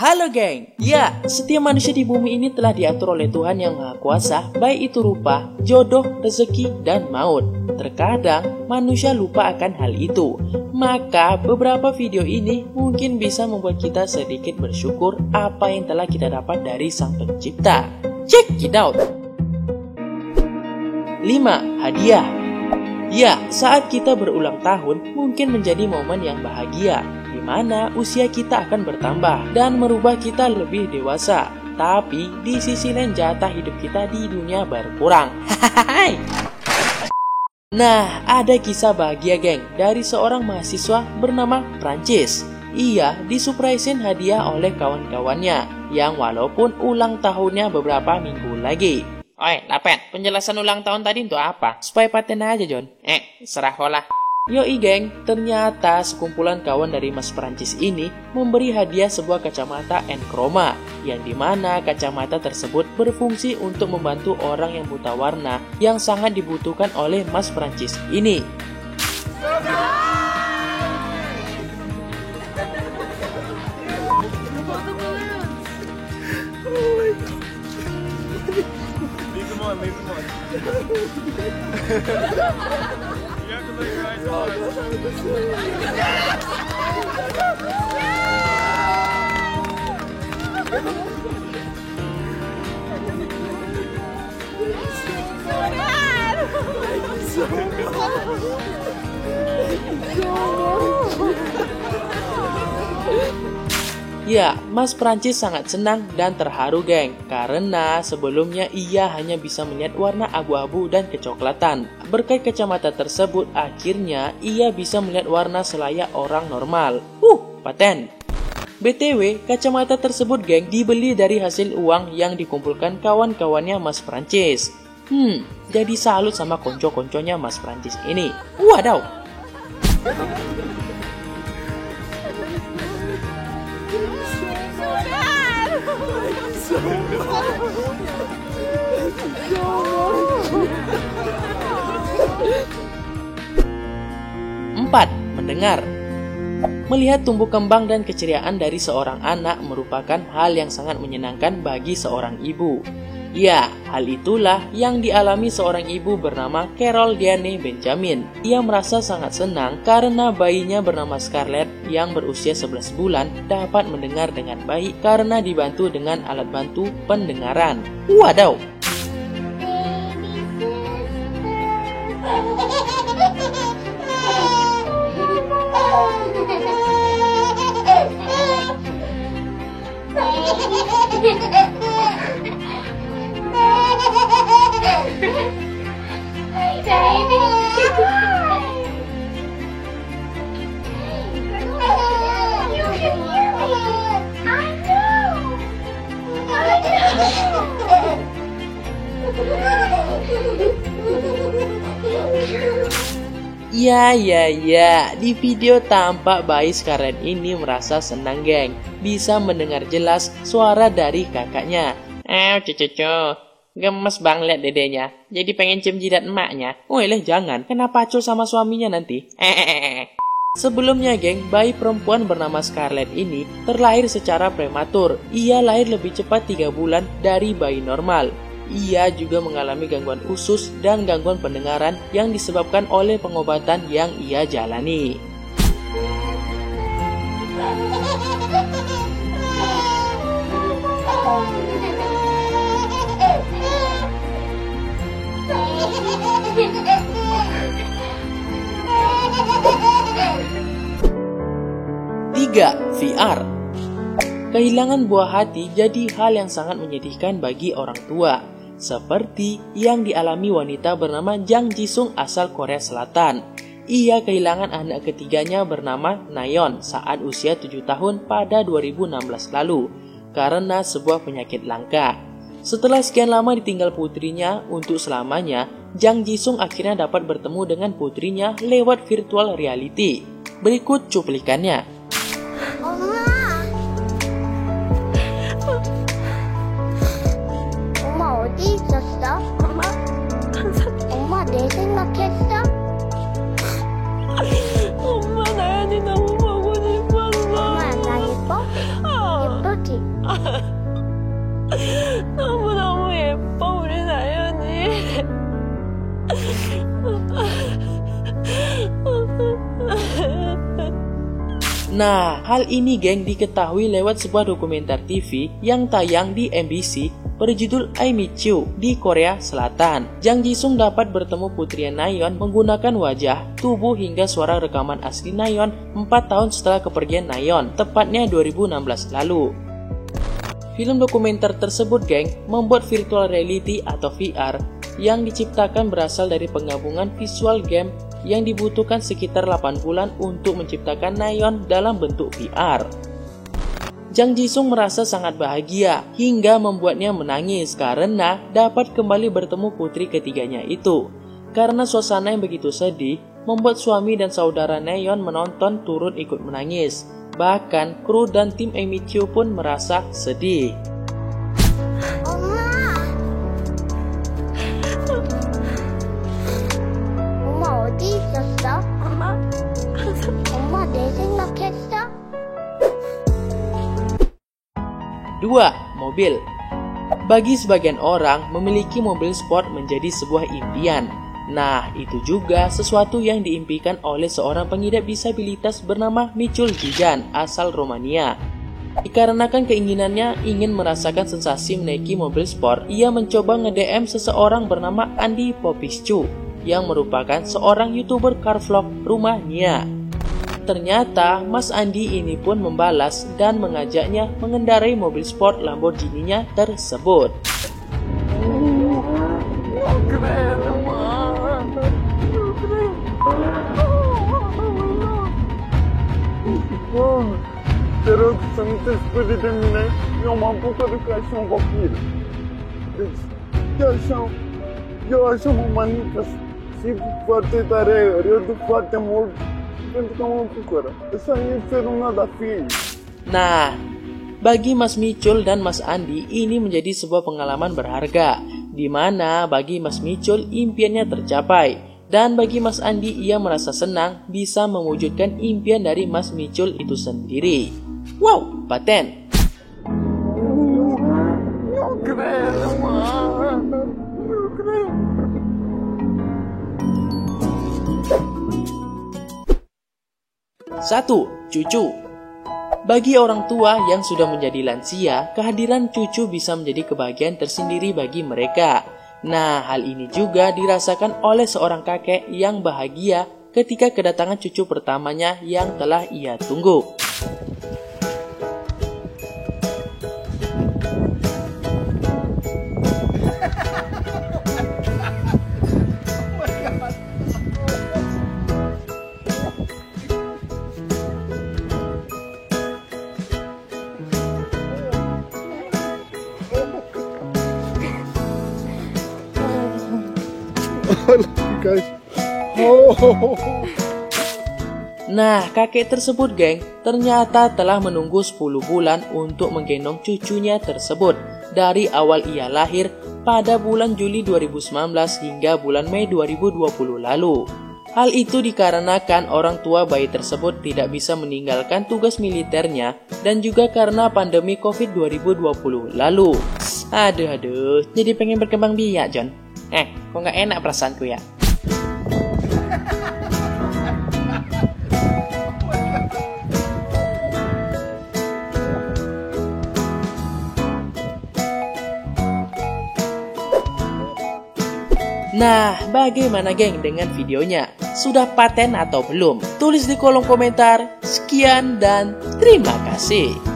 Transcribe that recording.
Halo geng. Ya, setiap manusia di bumi ini telah diatur oleh Tuhan yang Maha Kuasa, baik itu rupa, jodoh, rezeki, dan maut. Terkadang manusia lupa akan hal itu. Maka beberapa video ini mungkin bisa membuat kita sedikit bersyukur apa yang telah kita dapat dari Sang Pencipta. Check it out. 5. Hadiah. Ya, saat kita berulang tahun mungkin menjadi momen yang bahagia, di mana usia kita akan bertambah dan merubah kita lebih dewasa. Tapi di sisi lain jatah hidup kita di dunia berkurang. Nah, ada kisah bahagia geng dari seorang mahasiswa bernama Prancis. Ia disurprisein hadiah oleh kawan-kawannya yang walaupun ulang tahunnya beberapa minggu lagi. Oi, Lapet, penjelasan ulang tahun tadi untuk apa? Supaya paten aja, John. Serah olah. Yoi geng, ternyata sekumpulan kawan dari Mas Prancis ini memberi hadiah sebuah kacamata Enchroma, yang dimana kacamata tersebut berfungsi untuk membantu orang yang buta warna yang sangat dibutuhkan oleh Mas Prancis ini. Leave them on. You have to let your eyes Ya, Mas Prancis sangat senang dan terharu geng, karena sebelumnya ia hanya bisa melihat warna abu-abu dan kecoklatan. Berkat kacamata tersebut, akhirnya ia bisa melihat warna selayak orang normal. Paten. BTW, kacamata tersebut geng dibeli dari hasil uang yang dikumpulkan kawan-kawannya Mas Prancis. Jadi salut sama konco-konconya Mas Prancis ini. Wadaw. 4. Mendengar. Melihat tumbuh kembang dan keceriaan dari seorang anak merupakan hal yang sangat menyenangkan bagi seorang ibu. Ya, hal itulah yang dialami seorang ibu bernama Carol Diane Benjamin. Ia merasa sangat senang karena bayinya bernama Scarlett yang berusia 11 bulan dapat mendengar dengan baik karena dibantu dengan alat bantu pendengaran. Wadaw! Ya, di video tampak bayi Scarlett ini merasa senang geng, bisa mendengar jelas suara dari kakaknya. Cucu, gemes bang liat dedenya, jadi pengen cium jidat emaknya. Jangan, kenapa acul sama suaminya nanti? Sebelumnya geng, bayi perempuan bernama Scarlett ini terlahir secara prematur. Ia lahir lebih cepat 3 bulan dari bayi normal. Ia juga mengalami gangguan usus dan gangguan pendengaran yang disebabkan oleh pengobatan yang ia jalani. VR. Kehilangan buah hati jadi hal yang sangat menyedihkan bagi orang tua, seperti yang dialami wanita bernama Jang Jisung asal Korea Selatan. Ia kehilangan anak ketiganya bernama Nayeon saat usia 7 tahun pada 2016 lalu karena sebuah penyakit langka. Setelah sekian lama ditinggal putrinya untuk selamanya, Jang Jisung akhirnya dapat bertemu dengan putrinya lewat virtual reality. Berikut cuplikannya. 어디 있었어? 엄마 내 생각했어? 엄마 나연이 너무 보고 싶었어. 엄마 나 예뻐? 예쁘지? Nah, hal ini geng diketahui lewat sebuah dokumenter TV yang tayang di MBC berjudul I Meet You di Korea Selatan. Jang Jisung dapat bertemu putri Nayeon menggunakan wajah, tubuh hingga suara rekaman asli Nayeon 4 tahun setelah kepergian Nayeon, tepatnya 2016 lalu. Film dokumenter tersebut geng membuat virtual reality atau VR yang diciptakan berasal dari penggabungan visual game yang dibutuhkan sekitar 8 bulan untuk menciptakan Nayeon dalam bentuk VR. Jang Jisung merasa sangat bahagia hingga membuatnya menangis karena dapat kembali bertemu putri ketiganya itu. Karena suasana yang begitu sedih, membuat suami dan saudara Nayeon menonton turut ikut menangis. Bahkan kru dan tim I Meet You pun merasa sedih. 엄마 어디 있었어? 엄마 내 생각했어? 2. Mobil. Bagi sebagian orang, memiliki mobil sport menjadi sebuah impian. Nah, itu juga sesuatu yang diimpikan oleh seorang pengidap disabilitas bernama Michul Jijan, asal Romania. Dikarenakan keinginannya ingin merasakan sensasi menaiki mobil sport, ia mencoba nge-DM seseorang bernama Andi Popiscu, yang merupakan seorang YouTuber car vlog Rumania. Ternyata, Mas Andi ini pun membalas dan mengajaknya mengendarai mobil sport Lamborghini-nya tersebut. Pero să nu te sperii de mine, eu m-am bucat ca și un copil. Deci, eu așa mă mănâncă și foarte tare, râd foarte mult, pentru că mă bucură. Așa e felul meu de a fi. Nah, bagi Mas Michul dan Mas Andi ini menjadi sebuah pengalaman berharga, di mana bagi Mas Michul impiannya tercapai. Dan bagi Mas Andi, ia merasa senang bisa mewujudkan impian dari Mas Michul itu sendiri. Wow, paten! Satu, cucu. Bagi orang tua yang sudah menjadi lansia, kehadiran cucu bisa menjadi kebahagiaan tersendiri bagi mereka. Nah, hal ini juga dirasakan oleh seorang kakek yang bahagia ketika kedatangan cucu pertamanya yang telah ia tunggu. Nah, kakek tersebut geng, ternyata telah menunggu 10 bulan untuk menggendong cucunya tersebut dari awal ia lahir pada bulan Juli 2019 hingga bulan Mei 2020 lalu. Hal itu dikarenakan orang tua bayi tersebut tidak bisa meninggalkan tugas militernya dan juga karena pandemi COVID 2020 lalu. Aduh, jadi pengen berkembang biak, John. Kok nggak enak perasaanku ya? Nah, bagaimana geng dengan videonya? Sudah paten atau belum? Tulis di kolom komentar. Sekian dan terima kasih.